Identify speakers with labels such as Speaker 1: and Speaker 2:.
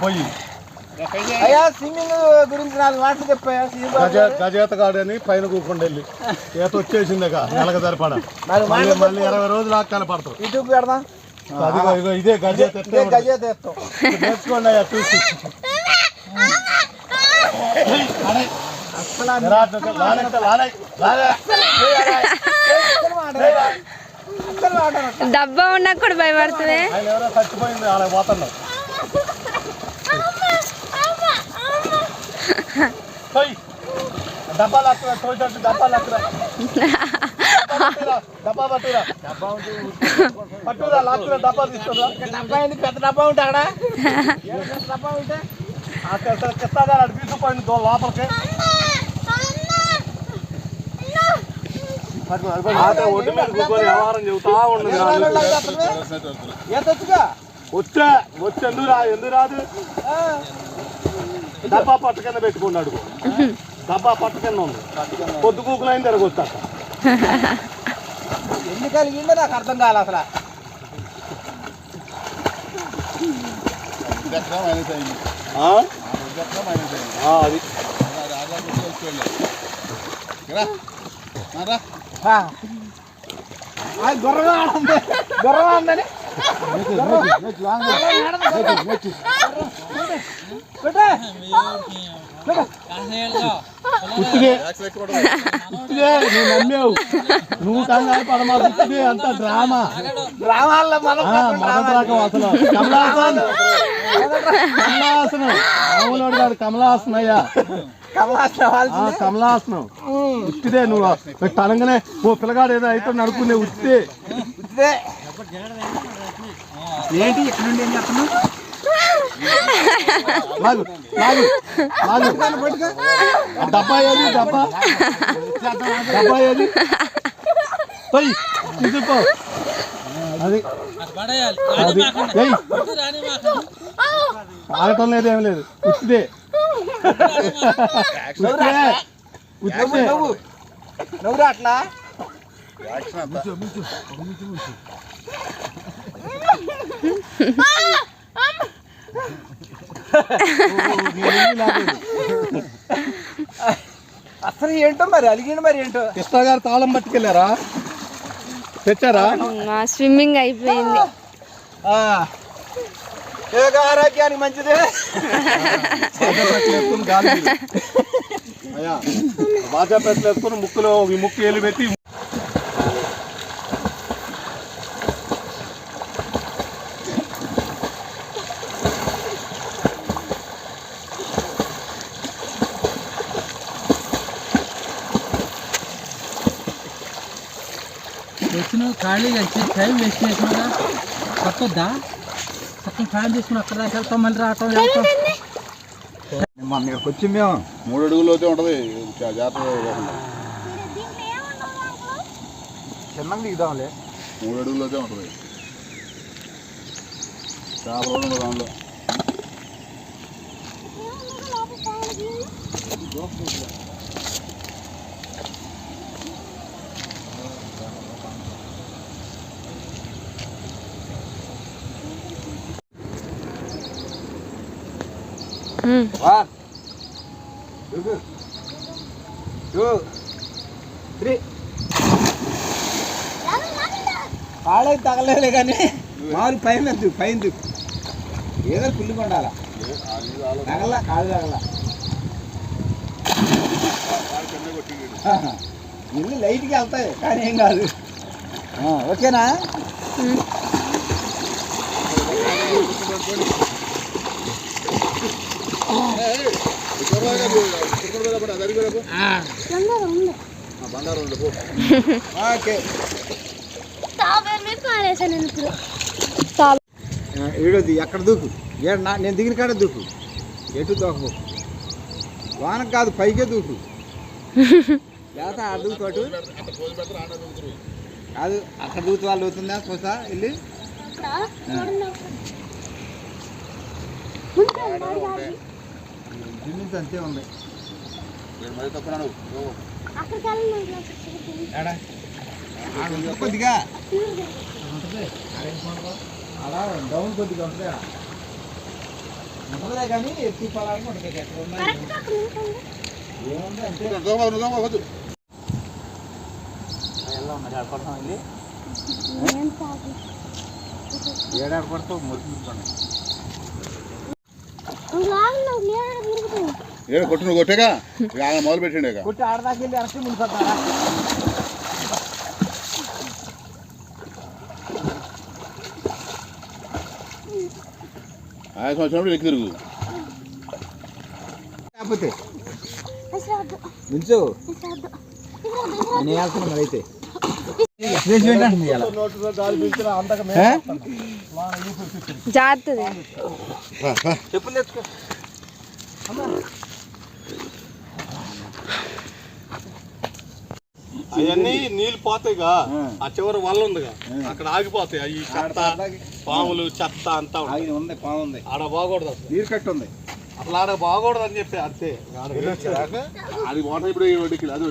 Speaker 1: పోయి
Speaker 2: అయ్యా స్విమ్మింగ్ గురించి 4 మాటలు చెప్పాయా.
Speaker 1: గజేతగాడు అని పైన కూకుండా వెళ్ళి ఈత వచ్చేసింది నెలకు సరిపడా మళ్ళీ 20 రోజులు ఆకాల పడతాం.
Speaker 2: యూట్యూబ్ పెడదాం.
Speaker 1: ఇదే గజేత
Speaker 2: గజేత ఎత్తాం
Speaker 1: నేర్చుకోండి అయ్యా చూసి.
Speaker 3: డబ్బా ఉన్నా కూడా భయపడుతుంది.
Speaker 1: ఎవరో చచ్చిపోయింది అలా పోతున్నాం. డబ్బాలు అక్కడ తోచట్టు డబ్బాలు అక్కడ డబ్బా పట్టురా పట్టురా లాక్కురా డబ్బా తీసుకురా.
Speaker 2: డబ్బా ఏంది పెద్ద డబ్బా ఉంటే అక్కడ డబ్బా ఉంటే
Speaker 1: కిస్తాగా తీసుకుపోయింది లోపలికి. ఒడ్డు మీద కూర్చొని వ్యవహారం చెబుతా ఉండదు. వచ్చే ఎందుకు రాదు. డబ్బా పట్ట కింద పెట్టుకున్నాడు. డబ్బా పట్ట కింద ఉంది. పొద్దు కూకులైంది తిరగొచ్చా.
Speaker 2: ఎన్ని కలిగిందో నాకు అర్థం కాదు అసలు. అది గుర్రగా ఉంది. గుర్రగా ఉందని
Speaker 1: నమ్మావు నువ్వు కంగారు పడమాకు. అంత డ్రామా
Speaker 2: డ్రామాల్లో
Speaker 1: మొదటి అసలు కమలాసనం మామూలు కాదు. కమలాసనం అయ్యా కమలాసనం. ఉత్తిదే నువ్వు తనంగానే ఓ పిల్లగాడు ఏదో అయితే నడుపుకునే ఉత్తిదే.
Speaker 2: ఏంటి ఇక్కడ నుండి ఏం చేస్తున్నావు?
Speaker 1: డబ్బా ఏది డబ్బా డబ్బా ఏది పోయి తీసుకో. అది ఆగటం లేదు ఏం లేదు. ఉత్తిదే
Speaker 2: నువ్వు అట్లా అసలు ఏంటో మరి అలిగిండు మరి ఏంటో.
Speaker 1: కృష్ణ గారు తాళం పట్టుకెళ్ళారా తెచ్చారా?
Speaker 3: స్విమ్మింగ్ అయిపోయింది.
Speaker 2: ఆరోగ్యానికి మంచిదే.
Speaker 1: అయ్యా బాజా పెట్టలు వేసుకుని ముక్కులో ఈ ముక్కు ఏలు పెట్టి
Speaker 4: వచ్చిన ఖాళీగా టైం వేస్ట్ చేసినా పట్టొద్దా? పక్కన ఫ్యాన్ తీసుకుని అక్కడ దాకా వెళ్తాం మళ్ళీ రావటం వెళ్తాం.
Speaker 1: మన ఇక్కడికి వచ్చి మేము 3 అడుగులు అయితే ఉంటుంది. జాతర
Speaker 2: చిన్నగా దిగుదాంలే.
Speaker 1: 3 అడుగులు అయితే ఉంటుంది. చాలా రోజులు దానిలో
Speaker 2: కాళ్ళకి తగలేలే కానీ మామూలు పైన ఏదో పుల్లి కొండాల తగల కాళ్ళు తగల. ఇల్లు లైట్కి వెళ్తాయి కానీ ఏం కాదు. ఓకేనా? ఏడోది ఎక్కడ దూకు. నేను దిగిన కాడే దూకు. ఎటు దూకు. వానకు కాదు పైకే దూకు. లేకపోతే ఆ దూకుతోటు కాదు అక్కడ దూకు వాళ్ళు అవుతుందా చూసా వెళ్ళి. జిమ్మించి అంతే ఉంది. కొద్దిగా అలా డౌన్ కొద్దిగా ఉంటాయా ఉంటుందే కానీ ఎత్తి పొలానికి ఉంటుంది ఎక్కడ ఉన్నాయి ఏముంది అంటే ఎలా ఉన్నది ఆడుకోవడం వెళ్ళి ఏడాడు పడతావు మురుకుంటాను
Speaker 1: ఏడు కొట్టు నువ్వు కొట్టేగా ఆయన మొదలు పెట్టిండేగా
Speaker 2: కొట్టి ఆడదాకా వెళ్ళి అరసి ముందు పడతారా
Speaker 1: ఆయన వచ్చినప్పుడు ఎక్కి తిరుగు
Speaker 2: లేకపోతే నిల్చో నేను వెళ్తున్నా మరి అయితే
Speaker 1: నోట్లో గాలి పీల్చినా అంతగా
Speaker 3: జారుతుంది.
Speaker 2: చెప్పులు తెచ్చుకో
Speaker 1: అవన్నీ నీళ్ళు పోతాయిగా ఆ చివరి వల్ల ఉందిగా అక్కడ ఆగిపోతాయి అవి చెత్త పాములు చెత్త అంతా
Speaker 2: ఉంది పాము ఉంది
Speaker 1: ఆడ బాగూడదు అసలు
Speaker 2: నీరు కట్టు ఉంది
Speaker 1: అసలు ఆడ బాగూడదు అని చెప్పి అంతే అది వాటర్ ఇప్పుడు అది